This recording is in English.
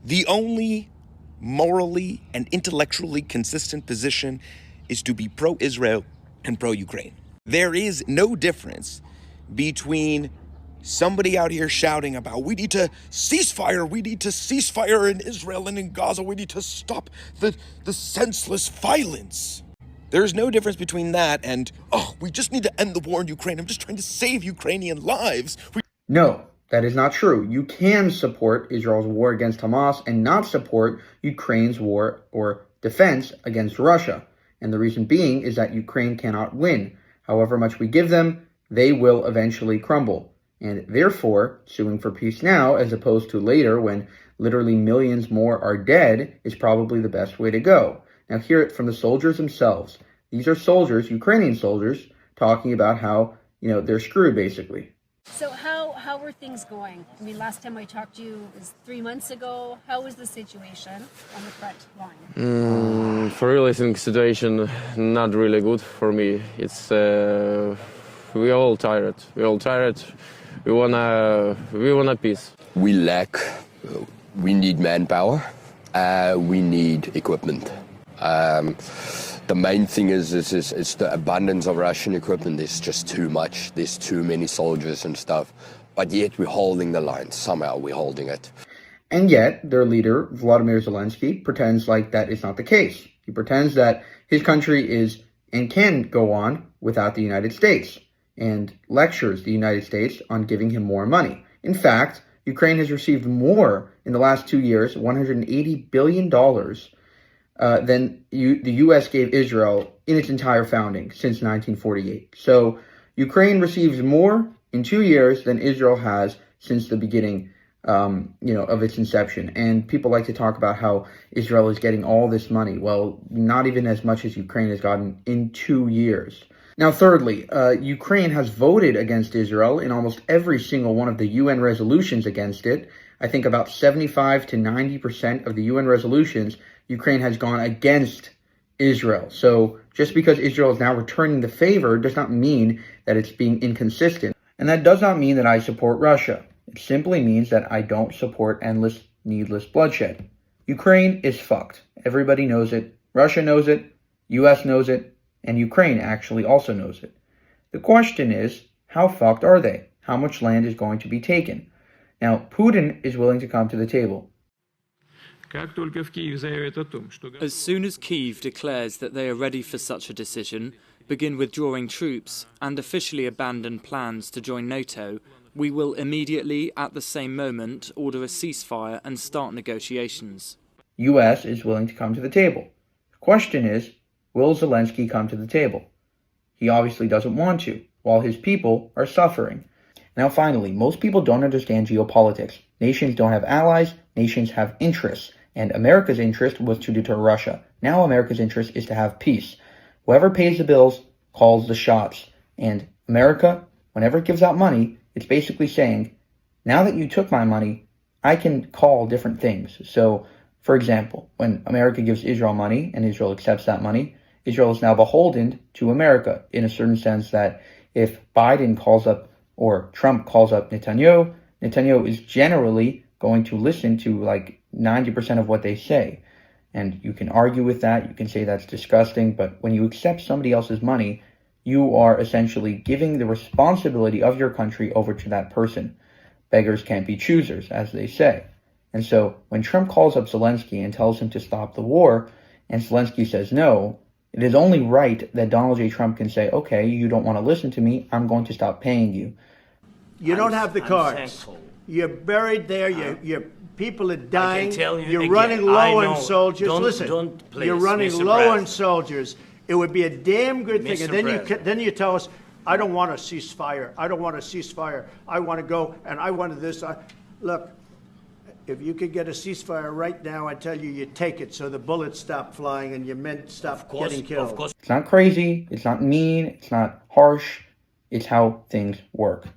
The only morally and intellectually consistent position is to be pro-Israel and pro-Ukraine. There is no difference between somebody out here shouting about we need to ceasefire in Israel and in Gaza, we need to stop the senseless violence. There's no difference between that and, we just need to end the war in Ukraine. I'm just trying to save Ukrainian lives. No, that is not true. You can support Israel's war against Hamas and not support Ukraine's war or defense against Russia. And the reason being is that Ukraine cannot win. However much we give them, they will eventually crumble. And therefore, suing for peace now, as opposed to later when literally millions more are dead, is probably the best way to go. Now hear it from the soldiers themselves. These are soldiers, Ukrainian soldiers, talking about how, they're screwed basically. So how were things going? I mean, last time I talked to you was 3 months ago. How was the situation on the front line? For real, I think situation not really good for me. It's we're all tired. We're all tired. We wanna peace. We need manpower. We need equipment. The main thing is the abundance of Russian equipment. There's just too much. There's too many soldiers and stuff. But yet we're holding the line. Somehow we're holding it. And yet their leader, Volodymyr Zelensky, pretends like that is not the case. He pretends that his country is and can go on without the United States and lectures the United States on giving him more money. In fact, Ukraine has received more in the last 2 years, $180 billion, than the U.S. gave Israel in its entire founding since 1948. So Ukraine receives more in 2 years than Israel has since the beginning, of its inception. And people like to talk about how Israel is getting all this money. Well, not even as much as Ukraine has gotten in 2 years. Now, thirdly, Ukraine has voted against Israel in almost every single one of the UN resolutions against it. I think about 75 to 90% of the UN resolutions, Ukraine has gone against Israel. So just because Israel is now returning the favor does not mean that it's being inconsistent. And that does not mean that I support Russia. It simply means that I don't support endless, needless bloodshed. Ukraine is fucked. Everybody knows it. Russia knows it. US knows it. And Ukraine actually also knows it. The question is, how fucked are they? How much land is going to be taken? Now, Putin is willing to come to the table. As soon as Kyiv declares that they are ready for such a decision, begin withdrawing troops, and officially abandon plans to join NATO, we will immediately, at the same moment, order a ceasefire and start negotiations. US is willing to come to the table. The question is, will Zelensky come to the table? He obviously doesn't want to, while his people are suffering. Now finally, most people don't understand geopolitics. Nations don't have allies, nations have interests. And America's interest was to deter Russia. Now America's interest is to have peace. Whoever pays the bills calls the shots. And America, whenever it gives out money, it's basically saying, now that you took my money, I can call different things. So, for example, when America gives Israel money and Israel accepts that money, Israel is now beholden to America in a certain sense that if Biden calls up or Trump calls up Netanyahu, Netanyahu is generally going to listen to like 90% of what they say. And you can argue with that. You can say that's disgusting. But when you accept somebody else's money, you are essentially giving the responsibility of your country over to that person. Beggars can't be choosers, as they say. And so when Trump calls up Zelensky and tells him to stop the war, and Zelensky says no, it is only right that Donald J. Trump can say, okay, you don't want to listen to me, I'm going to stop paying you. You don't have the cards. You're buried there. Your people are dying. You're again, running low on soldiers. Listen, you're running Mr. low President. On soldiers. It would be a damn good thing. Mr. And then you tell us, I don't want a ceasefire. I don't want a ceasefire. I want to go and I wanted this. Look, if you could get a ceasefire right now, I tell you, you take it so the bullets stop flying and your men stop getting killed. It's not crazy. It's not mean. It's not harsh. It's how things work.